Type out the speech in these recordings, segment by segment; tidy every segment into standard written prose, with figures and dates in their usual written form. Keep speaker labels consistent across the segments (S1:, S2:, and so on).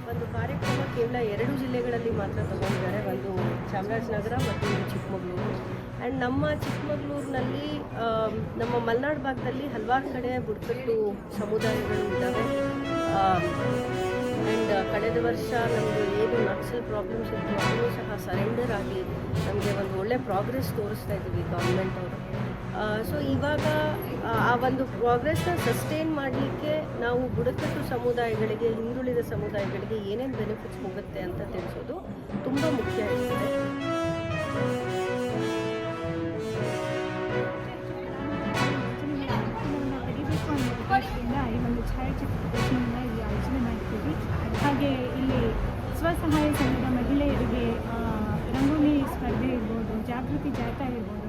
S1: ಒಂದು ಕಾರ್ಯಕ್ರಮ ಕೇವಲ 2 ಜಿಲ್ಲೆಗಳಲ್ಲಿ ಮಾತ್ರ ತಗೊಂಡಿದ್ದಾರೆ, ಒಂದು ಚಾಮರಾಜನಗರ ಮತ್ತು ಚಿಕ್ಕಮಗಳೂರು. ಆ್ಯಂಡ್ ನಮ್ಮ ಚಿಕ್ಕಮಗಳೂರಿನಲ್ಲಿ ನಮ್ಮ ಮಲೆನಾಡು ಭಾಗದಲ್ಲಿ ಹಲವಾರು ಕಡೆ ಬುಡಕಟ್ಟು ಸಮುದಾಯಗಳು ಇದ್ದಾವೆ. ಆ್ಯಂಡ್ ಕಳೆದ ವರ್ಷ ನಮ್ಮದು ಏನು ನಕ್ಸಲ್ ಪ್ರಾಬ್ಲಮ್ಸ್ ಇತ್ತು ಅದನ್ನು ಸಹ ಸರೆಂಡರ್ ಆಗಿ ನಮಗೆ ಒಂದು ಒಳ್ಳೆ ಪ್ರೋಗ್ರೆಸ್ ತೋರಿಸ್ತಾ ಇದ್ದೀವಿ ಗೌರ್ಮೆಂಟ್ ಅವರು. ಸೊ ಇವಾಗ ಆ ಒಂದು ಪ್ರೋಗ್ರೆಸ್ನ ಸಸ್ಟೈನ್ ಮಾಡಲಿಕ್ಕೆ ನಾವು ಬುಡಕಟ್ಟು ಸಮುದಾಯಗಳಿಗೆ, ಹಿಂದುಳಿದ ಸಮುದಾಯಗಳಿಗೆ ಏನೇನು ಬೆನಿಫಿಟ್ಸ್ ಹೋಗುತ್ತೆ ಅಂತ ತಿಳಿಸೋದು ತುಂಬ ಮುಖ್ಯ ಇರ್ತದೆ.
S2: ಈ ಒಂದು ಛಾಯಾಚಿತ್ರ ಪ್ರದರ್ಶನವನ್ನು ಇಲ್ಲಿ ಆಯೋಜನೆ ಮಾಡ್ತೀವಿ. ಹಾಗೆ ಇಲ್ಲಿ ಸ್ವಸಹಾಯ ಸಂಘದ ಮಹಿಳೆಯರಿಗೆ ರಂಗೋಲಿ ಸ್ಪರ್ಧೆ ಇರ್ಬೋದು, ಜಾಗೃತಿ ಜಾಥಾ ಇರ್ಬೋದು,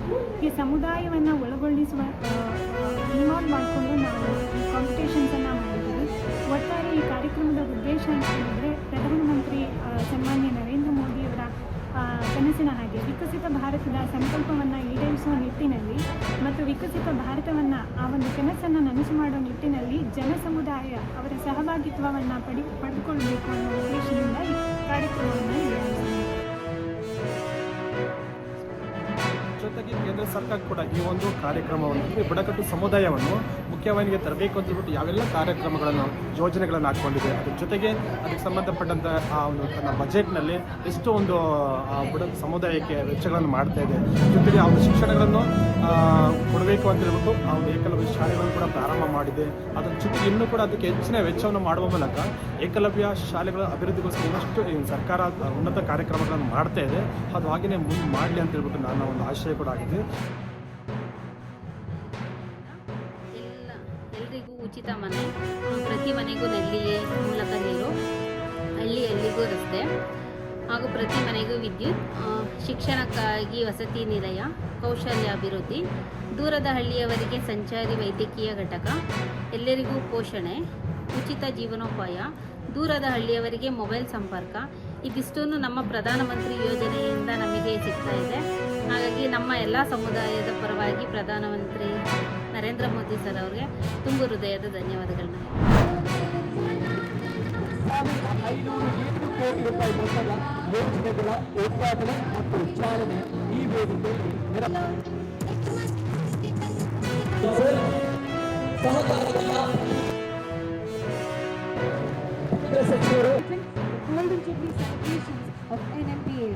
S2: ಈ ಸಮುದಾಯವನ್ನು ಒಳಗೊಳಿಸುವ ಇನ್ವಾಲ್ವ್ ಮಾಡಿಕೊಂಡು ನಾವು ಈ ಕಾಂಪಿಟೇಷನ್ಸನ್ನು ಮಾಡಿದ್ದೀವಿ. ಒಟ್ಟಾರೆ ಈ ಕಾರ್ಯಕ್ರಮದ ಉದ್ದೇಶ ಅಂತ ಹೇಳಿದರೆ ಪ್ರಧಾನಮಂತ್ರಿ ಸನ್ಮಾನ್ಯ ನರೇಂದ್ರ ಮೋದಿಯವರ ಕನಸಿನ ಹಾಗೆ ವಿಕಸಿತ ಭಾರತದ ಸಂಕಲ್ಪವನ್ನು ಈಡೇರಿಸುವ ನಿಟ್ಟಿನಲ್ಲಿ ಮತ್ತು ವಿಕಸಿತ ಭಾರತವನ್ನು ಆ ಒಂದು ಕನಸನ್ನು ನನಸು ಮಾಡುವ ನಿಟ್ಟಿನಲ್ಲಿ ಜನ ಸಮುದಾಯ ಅವರ ಸಹಭಾಗಿತ್ವವನ್ನು ಪಡೆದುಕೊಳ್ಳಬೇಕು ಅನ್ನೋ ಉದ್ದೇಶದಿಂದ ಈ ಕಾರ್ಯಕ್ರಮವನ್ನು
S3: ಜೊತೆಗೆ ಕೇಂದ್ರ ಸರ್ಕಾರ ಕೂಡ ಈ ಒಂದು ಕಾರ್ಯಕ್ರಮವನ್ನು ಬುಡಕಟ್ಟು ಸಮುದಾಯವನ್ನು ಮುಖ್ಯವಾಹಿನಿಗೆ ತರಬೇಕು ಅಂತ ಹೇಳ್ಬಿಟ್ಟು ಯಾವೆಲ್ಲ ಕಾರ್ಯಕ್ರಮಗಳನ್ನು ಯೋಜನೆಗಳನ್ನು ಹಾಕ್ಕೊಂಡಿದೆ. ಅದ್ರ ಜೊತೆಗೆ ಅದಕ್ಕೆ ಸಂಬಂಧಪಟ್ಟಂಥ ಆ ಒಂದು ತನ್ನ ಬಜೆಟ್ನಲ್ಲಿ ಎಷ್ಟು ಒಂದು ಬುಡಕಟ್ಟು ಸಮುದಾಯಕ್ಕೆ ವೆಚ್ಚಗಳನ್ನು ಮಾಡ್ತಾ ಇದೆ. ಜೊತೆಗೆ ಆ ಒಂದು ಶಿಕ್ಷಣಗಳನ್ನು ಕೊಡಬೇಕು ಅಂತ ಹೇಳ್ಬಿಟ್ಟು ಆ ಒಂದು ಏಕಲವ್ಯ ಶಾಲೆಗಳನ್ನು ಕೂಡ ಪ್ರಾರಂಭ ಮಾಡಿದೆ. ಅದ್ರ ಜೊತೆಗೆ ಇನ್ನೂ ಕೂಡ ಅದಕ್ಕೆ ಹೆಚ್ಚಿನ ವೆಚ್ಚವನ್ನು ಮಾಡುವ ಮೂಲಕ ಏಕಲವ್ಯ ಶಾಲೆಗಳ ಅಭಿವೃದ್ಧಿಗೋಸ್ಕರ ಇನ್ನಷ್ಟು ಸರ್ಕಾರ ಉನ್ನತ ಕಾರ್ಯಕ್ರಮಗಳನ್ನು ಮಾಡ್ತಾ ಇದೆ. ಅದು ಹಾಗೆಯೇ ಮುಂದೆ ಮಾಡಲಿ ಅಂತ ಹೇಳ್ಬಿಟ್ಟು ನನ್ನ ಒಂದು ಆಶಯ ಕೂಡ ಆಗಿದೆ.
S4: ಎಲ್ರಿಗೂ ಉಚಿತ ಮನೆ, ಪ್ರತಿ ಮನೆಗೂ ನಲ್ಲಿ ಮೂಲಕ ನೀರು, ಹಳ್ಳಿಗೂ ರಸ್ತೆ ಹಾಗೂ ಪ್ರತಿ ಮನೆಗೂ ವಿದ್ಯುತ್, ಶಿಕ್ಷಣಕ್ಕಾಗಿ ವಸತಿ ನಿಲಯ, ಕೌಶಲ್ಯ ಅಭಿವೃದ್ಧಿ, ದೂರದ ಹಳ್ಳಿಯವರಿಗೆ ಸಂಚಾರಿ ವೈದ್ಯಕೀಯ ಘಟಕ, ಎಲ್ಲರಿಗೂ ಪೋಷಣೆ, ಉಚಿತ ಜೀವನೋಪಾಯ, ದೂರದ ಹಳ್ಳಿಯವರಿಗೆ ಮೊಬೈಲ್ ಸಂಪರ್ಕ, ಇದಿಷ್ಟೂ ನಮ್ಮ ಪ್ರಧಾನಮಂತ್ರಿ ಯೋಜನೆಯಿಂದ ನಮಗೆ ಸಿಗ್ತಾ ಇದೆ. ಹಾಗಾಗಿ ನಮ್ಮ ಎಲ್ಲ ಸಮುದಾಯದ ಪರವಾಗಿ ಪ್ರಧಾನಮಂತ್ರಿ ನರೇಂದ್ರ ಮೋದಿ ಸರ್ ಅವರಿಗೆ ತುಂಬ ಹೃದಯದ ಧನ್ಯವಾದಗಳನ್ನ.
S5: 507 ಕೋಟಿ ರೂಪಾಯಿ ಮೊತ್ತದ ಯೋಜನೆಗಳ ಉದ್ಘಾಟನೆ ಮತ್ತು ಚಾಲನೆ ಈ ವೇದಿಕೆಯಲ್ಲಿ ಸಚಿವರು
S2: Golden Jubilee celebrations of NMPA.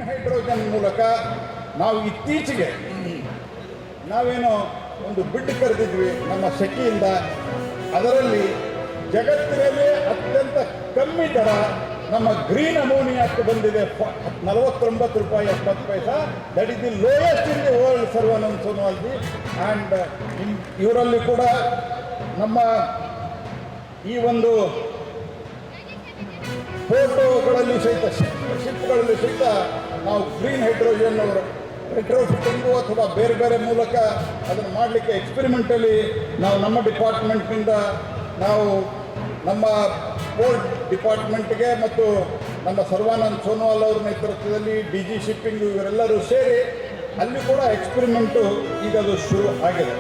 S6: Hydrogen ಮೂಲಕ ನಾವು ಇತ್ತೀಚೆಗೆ ನಾವೇನೋ ಒಂದು ಬಿಡ್ ಕರೆದಿದ್ವಿ ನಮ್ಮ ಶೆಕೆಯಿಂದ. ಅದರಲ್ಲಿ ಜಗತ್ತಿನಲ್ಲೇ ಅತ್ಯಂತ ಕಮ್ಮಿ ದರ ನಮ್ಮ ಗ್ರೀನ್ ಅಮೋನಿಯಾಕ್ಕೆ ಬಂದಿದೆ. 49 ರೂಪಾಯಿ 70 ಪೈಸಾ. That is the lowest in the world Sarbananda ಸೋನೋವಾಲ್ಜಿ. ಆ್ಯಂಡ್ ಇವರಲ್ಲಿ ಕೂಡ ನಮ್ಮ ಈ ಒಂದು ಫೋಟೋಗಳಲ್ಲಿ ಸಹಿತ ಶಿಪ್ಗಳಲ್ಲಿ ಸಹಿತ ನಾವು ಗ್ರೀನ್ ಹೈಡ್ರೋಜನ್ ರೆಟ್ರೋಫಿಟ್ಟಿಂಗು ಅಥವಾ ಬೇರೆ ಬೇರೆ ಮೂಲಕ ಅದನ್ನು ಮಾಡಲಿಕ್ಕೆ ಎಕ್ಸ್ಪೆರಿಮೆಂಟಲಿ ನಾವು ನಮ್ಮ ಡಿಪಾರ್ಟ್ಮೆಂಟ್ನಿಂದ ನಾವು ನಮ್ಮ ಪೋರ್ಟ್ ಡಿಪಾರ್ಟ್ಮೆಂಟ್ಗೆ ಮತ್ತು ನಮ್ಮ ಸರ್ವಾನಂದ್ ಸೋನೋವಾಲ್ ಅವರ ನೇತೃತ್ವದಲ್ಲಿ DG ಶಿಪ್ಪಿಂಗ್ ಇವರೆಲ್ಲರೂ ಸೇರಿ ಅಲ್ಲಿ ಕೂಡ ಎಕ್ಸ್ಪೆರಿಮೆಂಟು ಈಗ ಅದು ಶುರು ಆಗಿದೆ.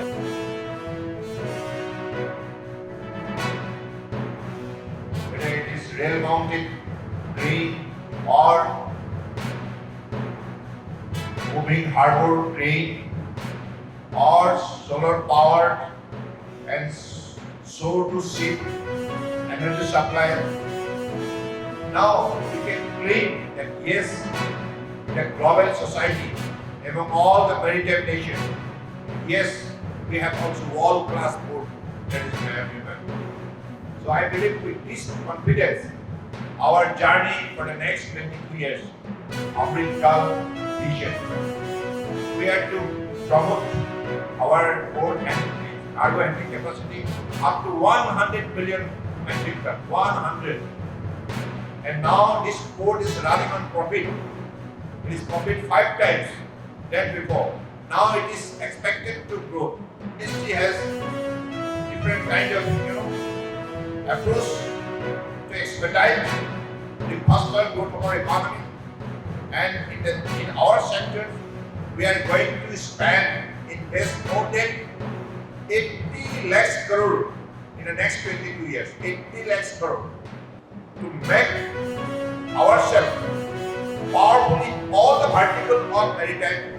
S7: Rail mounted crane or moving harbor crane or solar powered and so to ship energy supply. Now we can claim that yes, in a global society, among all the maritime nations, yes, we have also world-class port that is River. So I believe with this confidence, our journey for the next 22 years, Amritkal vision, we have to promote our port and cargo handling capacity up to 100 million metric ton, 100. And now this port is running on profit. It is profit 5 times than before. Now it is expected to grow. Industry has different kind of approach to expedite the faster growth of our economy. And in our sector, we are going to spend, invest more than 80 lakhs crore in the next 22 years. 80 lakhs crore to make ourselves powerful in all the verticals of maritime